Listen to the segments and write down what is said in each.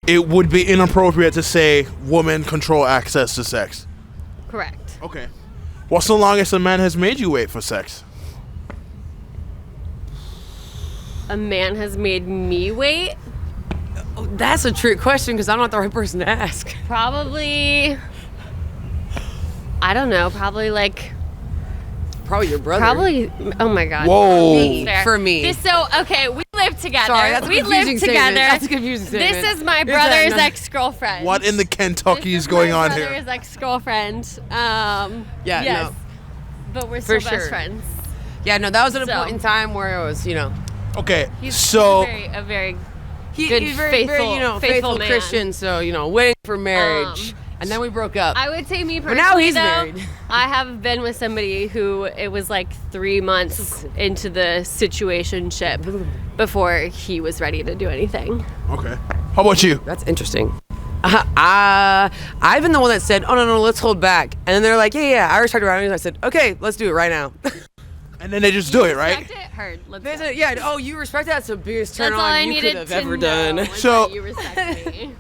it would be inappropriate to say women control access to sex. Correct. Okay. What's the longest a man has made you wait for sex? A man has made me wait? Oh, that's a trick question because I'm not the right person to ask. Probably, I don't know, probably your brother. Probably, oh my God. Whoa. For me. Okay, we live together. Sorry, that's a confusing statement. That's a confusing statement. This is my brother's ex-girlfriend. What in the Kentucky is going on here? My brother's ex-girlfriend. Yeah, yes. no. But we're still For best sure. friends. Yeah, no, that was at a point in time where it was, Okay, He's so a very he's good, very, faithful faithful man. Christian, so, waiting for marriage. And then we broke up. I would say me But personally, now he's though, married. I have been with somebody who it was 3 months into the situationship before he was ready to do anything. Okay. How about you? That's interesting. I've been the one that said, oh, no, let's hold back. And then they're like, yeah, I already talked around and I said, okay, let's do it right now. And then they just do it, right? Respect it? Heard. Let's They go. said, yeah, oh, you respect that? That's the biggest turn That's all I on you needed could have to ever know, done. was So- that you respect me.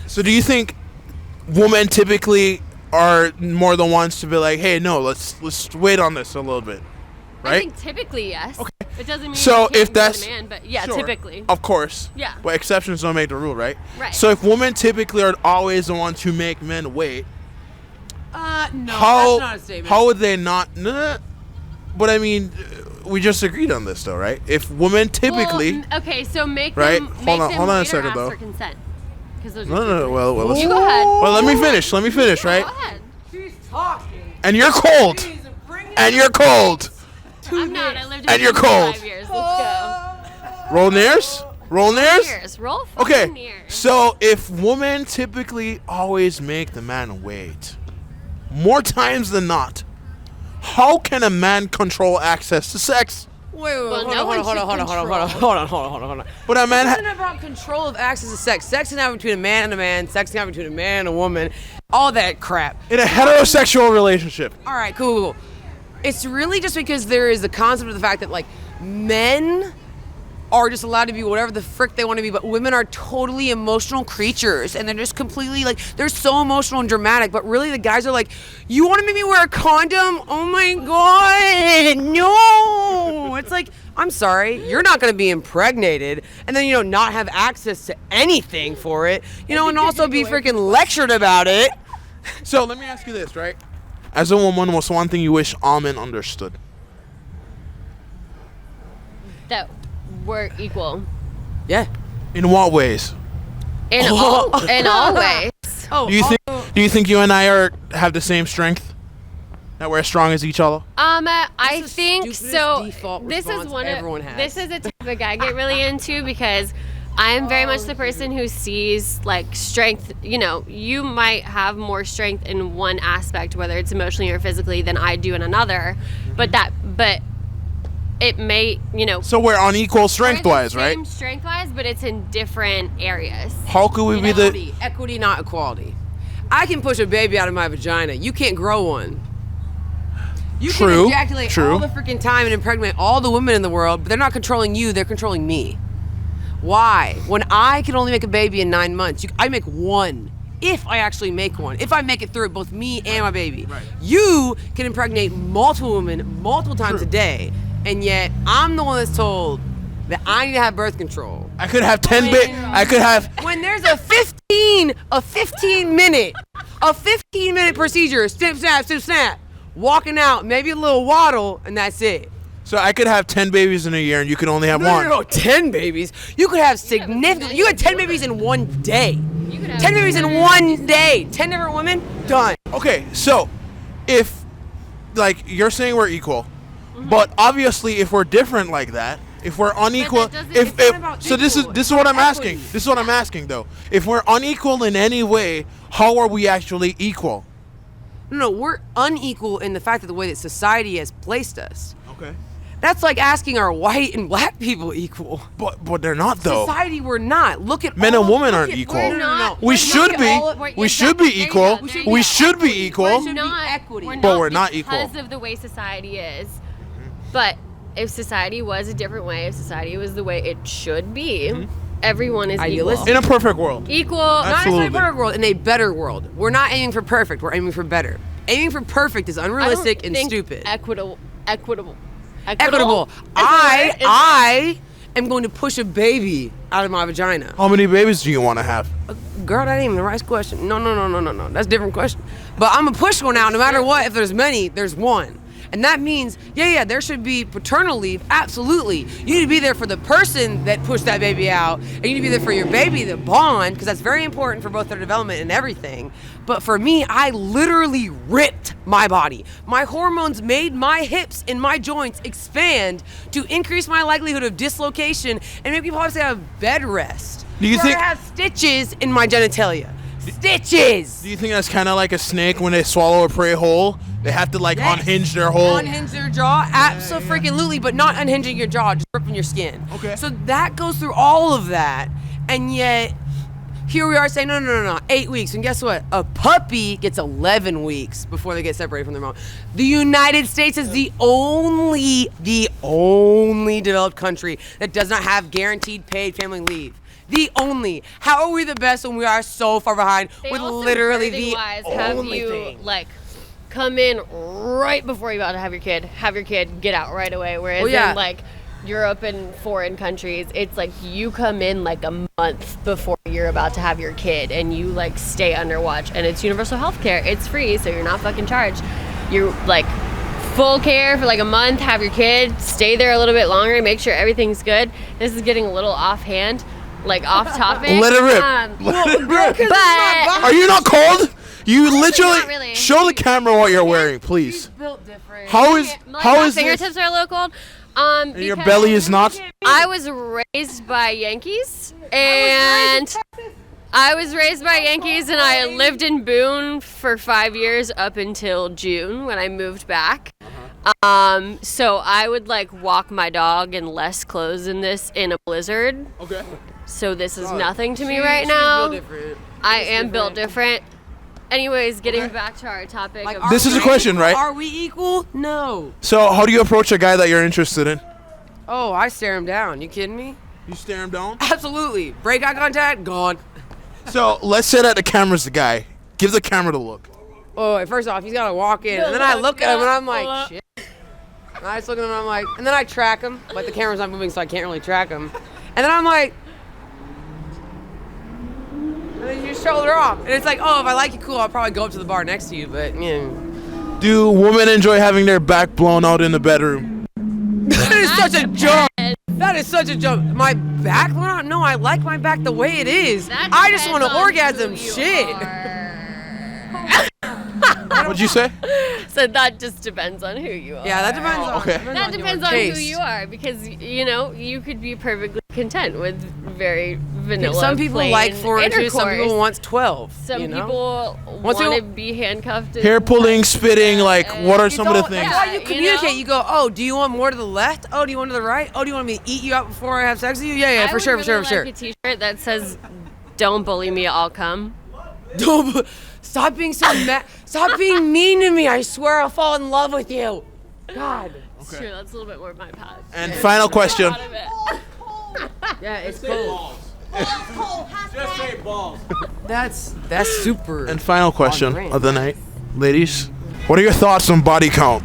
So do you think women typically are more the ones to be like, hey, no, let's wait on this a little bit, right? I think typically, yes. Okay. It doesn't mean So you can't if be that's a man, but yeah, sure, typically. of course, Yeah. but exceptions don't make the rule, right? Right. So if women typically are always the ones who make men wait, No, how that's not a statement. how would they not? Nah, but I mean, we just agreed on this though, right? If women typically, Well, okay, so make Right? them Hold make on- them hold on a wait or second, ask though. for consent. 'Cause those are no, two no, different well, things. You go ahead. Well, let me finish, right? Go ahead. She's talking. And you're cold, and you're cold. I'm not. I lived in And you're Houston for cold. 5 years. Let's Roll nears, roll go. nears. Years. Roll fucking Okay, years. so if women typically always make the man wait, more times than not, how can a man control access to sex? Wait, Well, hold no one should on. But a man, It's not about control of access to sex. Sex is not between a man and a man. Sex is not between a man and a woman. All that crap. in a heterosexual relationship, All right, cool. It's really just because there is the concept of the fact that men are just allowed to be whatever the frick they want to be, but women are totally emotional creatures, and they're just completely they're so emotional and dramatic. But really, the guys are like, "You want to make me wear a condom? Oh my god, no!" It's like, I'm sorry, you're not going to be impregnated, and then not have access to anything for it, and also be freaking lectured about it. so let me ask you this, right? As a woman, what's one thing you wish all men understood? That we're equal Yeah. In what ways? in all ways. Oh, Do you think you and I have the same strength? That we're as strong as each other? I That's the think stupidest so. default This is response one everyone of has. this is a topic I get really into because I am very much the person who sees strength. You might have more strength in one aspect, whether it's emotionally or physically, than I do in another. But it may, So we're unequal strength-wise, we're the right? same strength-wise, but it's in different areas. How could we be the? Equity, not equality. I can push a baby out of my vagina. You can't grow one. You True, can ejaculate true. all the freaking time and impregnate all the women in the world, but they're not controlling you, they're controlling me. Why? When I can only make a baby in 9 months, I make one. If I actually make one. If I make it through, both me and my baby. Right. You can impregnate multiple women multiple times True. a day, and yet I'm the one that's told that I need to have birth control. I could have 10 I could have. When there's a 15 minute procedure, snip, snap, walking out, maybe a little waddle, and that's it. So I could have 10 babies in a year, and you could only have one. No, 10 babies. You could have significant. You had 10 babies in one day. You could have 10 babies in one day. 10 different women, done. Okay, so if you're saying we're equal, but obviously if we're different like that, if we're unequal, doesn't- if it's not about so this equal, is it's what about I'm asking. equity. This is what I'm asking though. If we're unequal in any way, how are we actually equal? No, we're unequal in the fact that the way that society has placed us. Okay. That's like asking our white and black people equal. But they're not though. Society, we're not. Look at Men all- and women look aren't at- equal. No, no, no, no. We Look should at be. all of- We should be equal. There you We go. should be equal. Should be not equity. We're But not we're not equal. because of the way society is. But if society was a different way, if society was the way it should be, everyone is Idealistic. In a perfect world. equal. Not necessarily Absolutely. a perfect world, in a better world. We're not aiming for perfect. We're aiming for better. Aiming for perfect is I don't unrealistic and think stupid. Equitable. I am going to push a baby out of my vagina. How many babies do you want to have? Girl, that ain't even the right question. No. That's a different question. But I'm going to push one out no matter what. If there's many, there's one. And that means, there should be paternal leave. Absolutely. You need to be there for the person that pushed that baby out. And you need to be there for your baby, the bond, because that's very important for both their development and everything. But for me, I literally ripped my body. My hormones made my hips and my joints expand to increase my likelihood of dislocation and make me possibly have bed rest. Do you think- I have stitches in my genitalia? Stitches! Do you think that's kind of like a snake when they swallow a prey whole? They have to Yes. unhinge their whole. Unhinge their jaw? Absolutely, but not unhinging your jaw, just ripping your skin. Okay. So that goes through all of that, and yet here we are saying, no, 8 weeks. And guess what? A puppy gets 11 weeks before they get separated from their mom. The United States is the only developed country that does not have guaranteed paid family leave. The only. How are we the best when we are so far behind They with also, literally the birthing-wise, have only you thing? come in right before you're about to have your kid, get out right away. Whereas in Europe and foreign countries, it's like you come in like a month before you're about to have your kid, and you stay under watch, and it's universal health care. It's free, so you're not fucking charged. You're full care for a month, have your kid, stay there a little bit longer, make sure everything's good. This is getting a little offhand. Off topic. Let it rip. Let it rip. But Are you not cold? You literally not really. show the camera what you're wearing, please. Built different. How is my this? fingertips are a little cold. And your Because belly is not. I was raised by Yankees, and I lived in Boone for 5 years up until June when I moved back. So I would walk my dog in less clothes in a blizzard. Okay. So this is nothing to me right now. I am built different. Anyways, getting back to our topic. This is a question, right? Are we equal? No. So how do you approach a guy that you're interested in? Oh, I stare him down. You kidding me? You stare him down. Absolutely. Break eye contact, gone. So let's say that the camera's the guy. Give the camera the look. Oh, first off, he's got to walk in. And then I look at him and I'm like, shit. And I just look at him and I'm like, and then I track him. But the camera's not moving, so I can't really track him. And then I'm like, and then you shoulder off. And it's like, oh, if I like you, cool, I'll probably go up to the bar next to you. But, Do women enjoy having their back blown out in the bedroom? That is such a joke. That is such a joke. My back? No, I like my back the way it is. I just want to orgasm. Shit. What'd you say? So that just depends on who you are. Yeah, that depends on. Okay. That depends on who you are, because you could be perfectly content with very vanilla. Some people plain like 4 inches. Some intercourse. people want 12. Some people Once want to you- be handcuffed. and- Hair pulling, spitting. What are some of the That's things? why you you communicate. know? You go, oh, do you want more to the left? Oh, do you want to the right? Oh, do you want me to eat you out before I have sex with you? Yeah, I for would sure, really for sure. like a T-shirt that says, "Don't bully me, I'll come." Don't stop being so mad. Stop being mean to me. I swear I'll fall in love with you. God. It's true. That's a little bit more my path. And final question. Out of it. Yeah, it's cold. Just say balls. That's super. And final question brand. of the night, ladies. What are your thoughts on body count?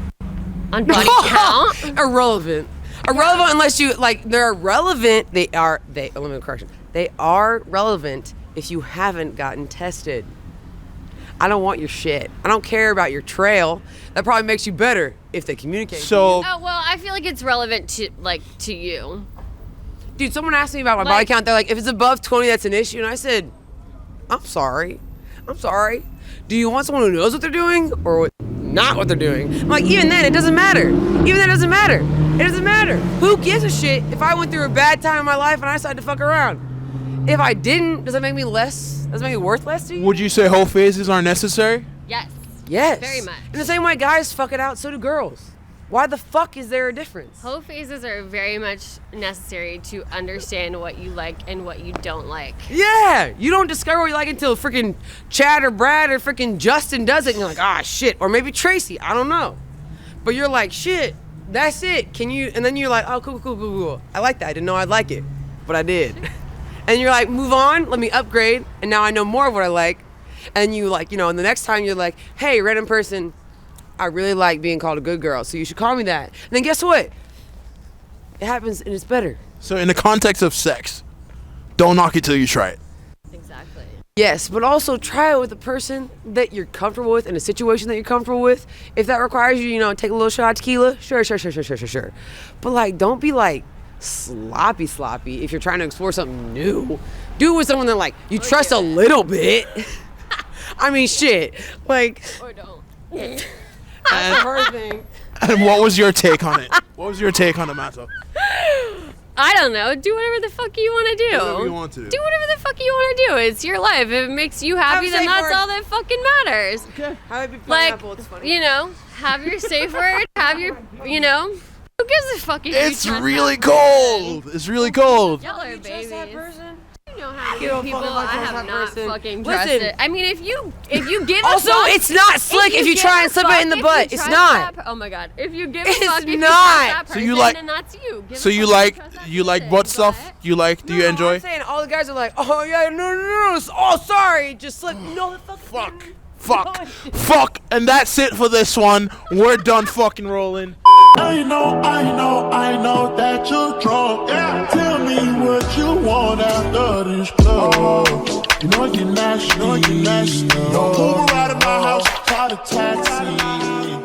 On body count. Irrelevant. Irrelevant unless you they're relevant. Let me correction. They are relevant if you haven't gotten tested. I don't want your shit. I don't care about your trail. That probably makes you better if they communicate. So Oh well, I feel like it's relevant to you. Dude, someone asked me about my body count. They're like, if it's above 20, that's an issue. And I said, I'm sorry. Do you want someone who knows what they're doing or not what they're doing? I'm like, even then, it doesn't matter. Even then, it doesn't matter. It doesn't matter. Who gives a shit if I went through a bad time in my life and I decided to fuck around? If I didn't, does that make me less? Does that make me worth less to you? would you say whole phases are necessary? Yes. Yes. Very much. In the same way guys fuck it out, so do girls. Why the fuck is there a difference? Whole phases are very much necessary to understand what you like and what you don't like. Yeah, you don't discover what you like until freaking Chad or Brad or freaking Justin does it, and you're like, ah, shit. Or maybe Tracy, I don't know. But you're like, shit, that's it. Can you? And then you're like, oh, cool. I like that. I didn't know I'd like it, but I did. and you're like, move on, let me upgrade, and now I know more of what I like. And you like, you know, and the next time you're like, hey, random person, I really like being called a good girl, so you should call me that. And then guess what? It happens and it's better. So in the context of sex, don't knock it till you try it. Exactly. Yes, but also try it with a person that you're comfortable with in a situation that you're comfortable with. If that requires you, you know, take a little shot of tequila, sure. But like, don't be like sloppy if you're trying to explore something new. Do it with someone that like you trust a little bit. I mean, shit. Like, Or don't. that's the first thing. And what was your take on it? What was your take on it, Matto? I don't know. Do whatever the fuck you want to do. Whatever you want to do. Do whatever the fuck you want to do. It's your life. If it makes you happy, Have a then safe that's word. all that fucking matters. Okay. How it be Like, pineapple? It's funny. you know, have your safe word. Have your, you know, who gives a fuck if you It's trust really that person? cold. It's really cold. Y'all are You trust that babies. person? You know how give a many people fuck if I I trust have that not person. fucking Listen. trusted. I mean, if you give Also, a fuck, it's not slick if you give try a and slip fuck it in the if butt. you It's trust not. that oh my god! If you give a It's fuck if you not. trust that So person, you like- then that's you. Give So a you fuck if like trust that you like person, butt stuff? but- You like? Do you enjoy? I'm saying all the guys are like, oh yeah, no. Oh, sorry, just slip. No, the fuck. Fuck. And that's it for this one. We're done fucking rolling. I know that you're drunk. Yeah. Tell me what you want after this club. You know you're nasty. Don't move around in my house, call a taxi.